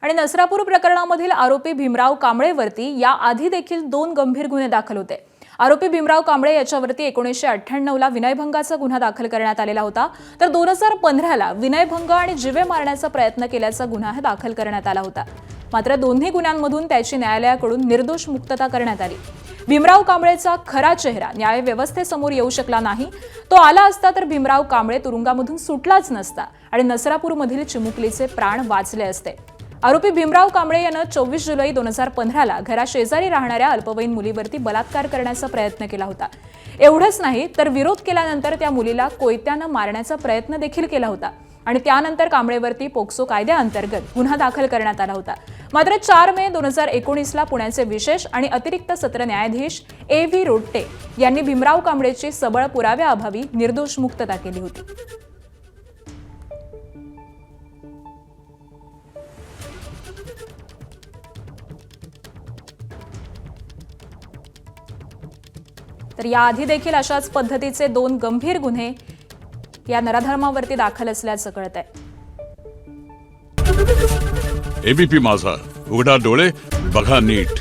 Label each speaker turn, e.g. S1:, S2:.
S1: आणि नसरापूर प्रकरणामधील आरोपी भीमराव कांबळेवरती याआधी देखील 2 गंभीर गुन्हे दाखल होते। आरोपी भीमराव कांबळे याच्यावरती 1998 ला विनयभंगाचा गुन्हा दाखल करण्यात आलेला होता, तर 2015 ला विनयभंग आणि जीवे मारण्याचा प्रयत्न केल्याचा गुन्हा दाखल करण्यात आला होता। मात्र दोन्ही गुन्ह्यांमधून त्याची न्यायालयाकडून निर्दोष मुक्तता करण्यात आली। भीमराव कांबळेचा खरा चेहरा न्याय व्यवस्थेसमोर येऊ शकला नाही। तो आला असता तर भीमराव कांबळे तुरुंगामधून सुटलाच नसता आणि नसरापूरमधील चिमुकलीचे प्राण वाचले असते। आरोपी भीमराव कांबळे यानं 24 जुलै 2015 ला घराशेजारी राहणाऱ्या अल्पवयीन मुलीवरती बलात्कार करण्याचा प्रयत्न केला होता। एवढंच नाही तर विरोध केल्यानंतर त्या मुलीला कोयत्यानं मारण्याचा प्रयत्न देखील केला होता आणि त्यानंतर कांबळेवरती पोक्सो कायद्याअंतर्गत गुन्हा दाखल करण्यात आला होता। मात्र 4 मे 2019 ला पुण्याचे विशेष आणि अतिरिक्त सत्र न्यायाधीश A.V. रोट्टे यांनी भीमराव कांबळेची सबळ पुराव्याअभावी निर्दोष मुक्तता केली होती। तर याआधी देखील अशाच पद्धतीचे 2 गंभीर गुन्हे या नराधमावरती दाखल असल्याचं कळतंय।
S2: एबीपी माझा, उघडा डोळे बघा नीट।